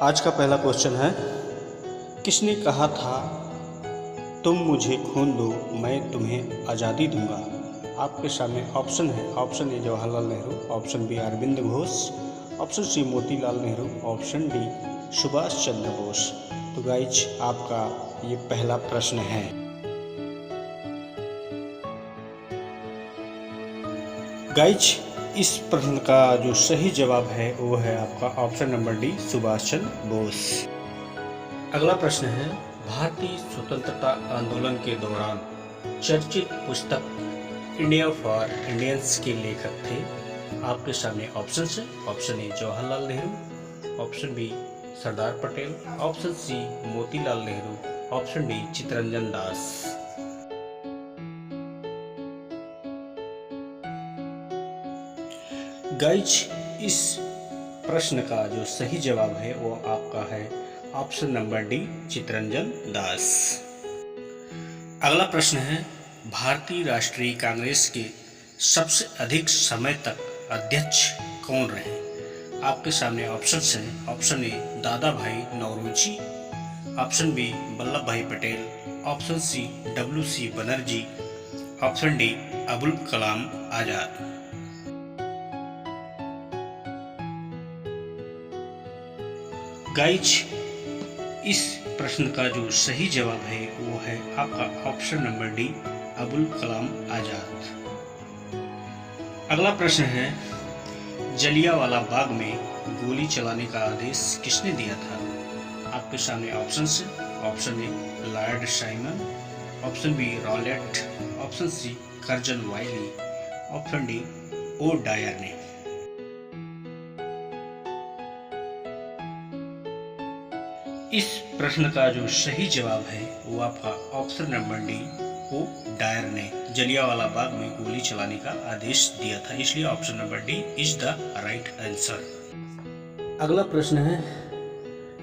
आज का पहला क्वेश्चन है, किसने कहा था तुम मुझे खून दो मैं तुम्हें आज़ादी दूंगा। आपके सामने ऑप्शन है। Option A Jawaharlal Nehru, option B Arvind Ghosh, option C Motilal Nehru, option D Subhash Chandra Bose. तो गाइज आपका ये पहला प्रश्न है। गाइज इस प्रश्न का जो सही जवाब है वो है आपका option number D Subhash Chandra Bose. अगला प्रश्न है, भारतीय स्वतंत्रता आंदोलन के दौरान चर्चित पुस्तक इंडिया फॉर इंडियंस के लेखक थे। आपके सामने ऑप्शन है। Option A Jawaharlal Nehru, option B Sardar Patel, option C Motilal Nehru, option D Chittaranjan Das. Guys इस प्रश्न का जो सही जवाब है वो आपका है ऑप्शन नंबर डी चित्तरंजन दास। अगला प्रश्न है, भारतीय राष्ट्रीय कांग्रेस के सबसे अधिक समय तक अध्यक्ष कौन रहे। आपके सामने ऑप्शन हैं। ऑप्शन ए दादा भाई Naoroji, option B Vallabhbhai Patel, option C WC Banerjee, option D Abul Kalam Azad. Guys इस प्रश्न का जो सही जवाब है वो है आपका option number D Abul Kalam आजाद। अगला प्रश्न है, जलियांवाला बाग में गोली चलाने का आदेश किसने दिया था। आपके सामने ऑप्शन है। Option A Lord Simon, option B Rowlatt, option C Curzon Wyllie, option D O Dyer ने। इस प्रश्न का जो सही जवाब है वो आपका option number D O Dyer ने जलियांवाला बाग में गोली चलाने का आदेश दिया था, इसलिए option number D is the right answer. अगला प्रश्न है,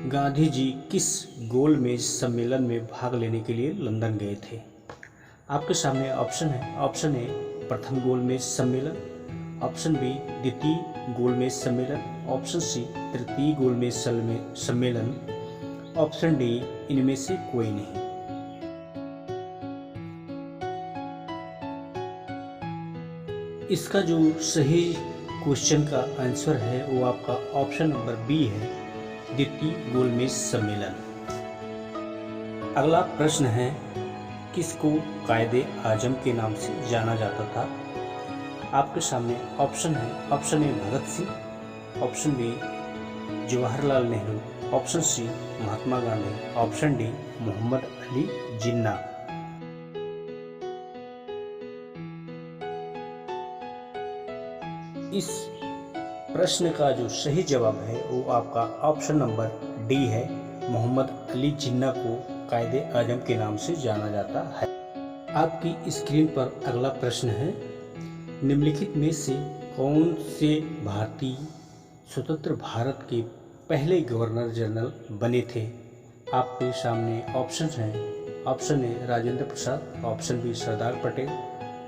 गांधी जी किस गोलमेज सम्मेलन में भाग लेने के लिए लंदन गए थे। आपके सामने ऑप्शन है। ऑप्शन ए प्रथम गोलमेज सम्मेलन, ऑप्शन बी द्वितीय गोलमेज सम्मेलन, ऑप्शन सी तृतीय गोलमेज सम्मेलन, ऑप्शन डी इनमें से कोई नहीं। इसका जो सही क्वेश्चन का आंसर है वो आपका ऑप्शन नंबर बी है, द्वितीय गोलमेज सम्मेलन। अगला प्रश्न है, किसको कायदे आजम के नाम से जाना जाता था। आपके सामने ऑप्शन है। Option A Bhagat Singh, option B Jawaharlal Nehru, option C Mahatma Gandhi, option D Mohammad Ali Jinnah. इस प्रश्न का जो सही जवाब है वो आपका ऑप्शन नंबर डी है, मोहम्मद अली जिन्ना को कायदे आजम के नाम से जाना जाता है। आपकी स्क्रीन पर अगला प्रश्न है, निम्नलिखित में से कौन से भारतीय स्वतंत्र भारत के पहले गवर्नर जनरल बने थे। आपके सामने ऑप्शन हैं। Option A Rajendra Prasad, option B Sardar Patel,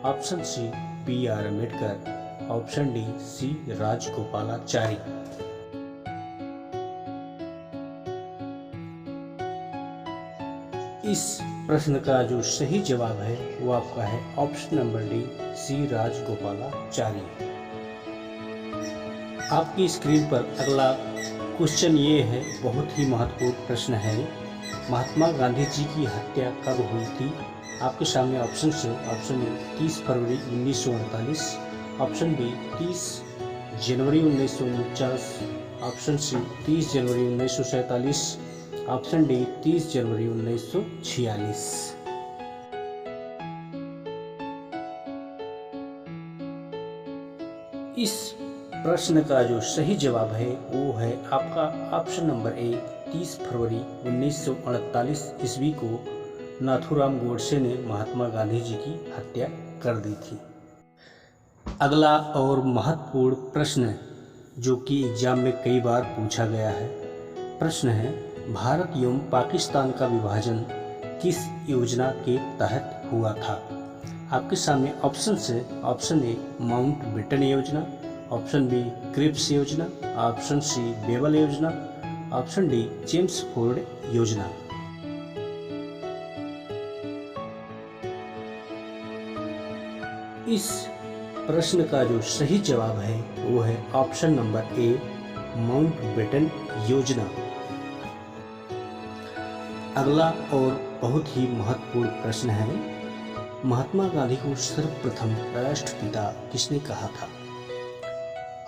option C BR Ambedkar, option D C Rajagopalachari. इस प्रश्न का जो सही जवाब है वो आपका है option number D C Rajagopalachari. आपकी स्क्रीन पर अगला क्वेश्चन ये है, बहुत ही महत्वपूर्ण प्रश्न है, महात्मा गांधी जी की हत्या कब हुई थी। आपके सामने ऑप्शन है। ऑप्शन ए 30 फरवरी 1948, ऑप्शन बी 30 जनवरी 1949, ऑप्शन सी 30 जनवरी 1947, ऑप्शन डी 30 जनवरी 1946। इस प्रश्न का जो सही जवाब है वो है आपका ऑप्शन नंबर ए 30 फरवरी 1948 ईस्वी को नाथूराम गोडसे ने महात्मा गांधी जी की हत्या कर दी थी। अगला और महत्वपूर्ण प्रश्न जो कि एग्जाम में कई बार पूछा गया है, प्रश्न है, भारत एवं पाकिस्तान का विभाजन किस योजना के तहत हुआ था। आपके सामने ऑप्शन है। ऑप्शन ए माउंटबेटन योजना, ऑप्शन बी क्रिप्स योजना, ऑप्शन सी बेबल योजना, ऑप्शन डी जेम्स फोर्ड योजना। इस प्रश्न का जो सही जवाब है वो है ऑप्शन नंबर ए माउंटबेटन योजना। अगला और बहुत ही महत्वपूर्ण प्रश्न है, महात्मा गांधी को सर्वप्रथम राष्ट्रपिता किसने कहा था?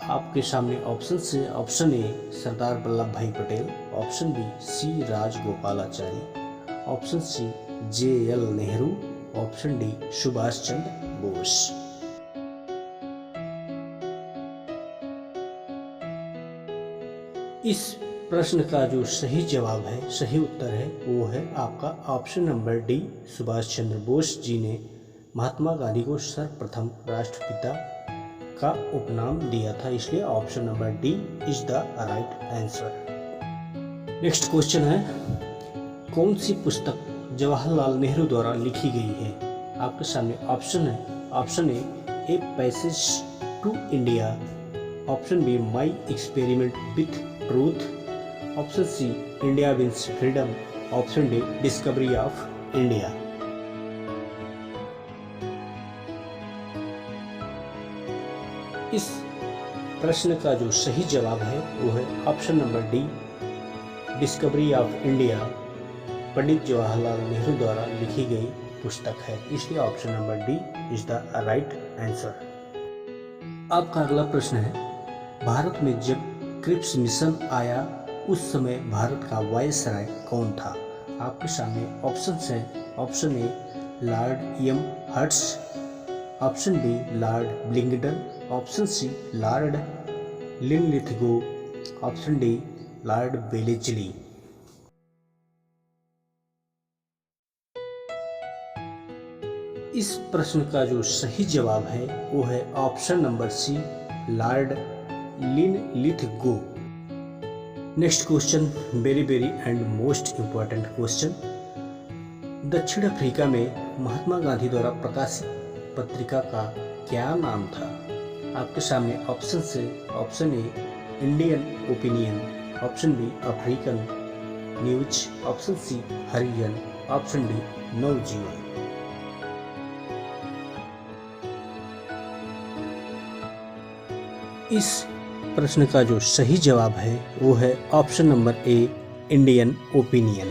आपके सामने option A Sardar Vallabhbhai Patel, option B C Rajagopalachari, option C JL Nehru, option D Subhash Chandra Bose. इस प्रश्न का जो सही जवाब है, सही उत्तर है वो है आपका option number D Subhash Chandra Bose ji ने महात्मा गांधी को सर्वप्रथम राष्ट्रपिता का उपनाम दिया था, इसलिए option number D is the right answer. Next question है, कौन सी पुस्तक जवाहरलाल नेहरू द्वारा लिखी गई है? आपके सामने ऑप्शन है, option A passage to India, option B my experiment with truth, option C India wins freedom, option D discovery of India. इस प्रश्न का जो सही जवाब है वो है option number D discovery of India, Pandit Jawaharlal Nehru द्वारा लिखी गई पुस्तक है, इसलिए option number D is the right answer. आपका अगला प्रश्न है, भारत में जब क्रिप्स मिशन आया उस समय भारत का वायसराय कौन था? आपके सामने ऑप्शंस हैं, option A Lord Amherst, option B Lord Willingdon, option C Lord Linlithgow, option D Lord Wellesley. इस प्रश्न का जो सही जवाब है वो है option number C Lord Linlithgow. Next question, very and most important question, दक्षिण अफ्रीका में महात्मा गांधी द्वारा प्रकाशित पत्रिका का क्या नाम था? आपके सामने ऑप्शन से, option A Indian opinion, option B African news, option C Harijan, option D Navjivan. इस प्रश्न का जो सही जवाब है वो है option number A Indian opinion.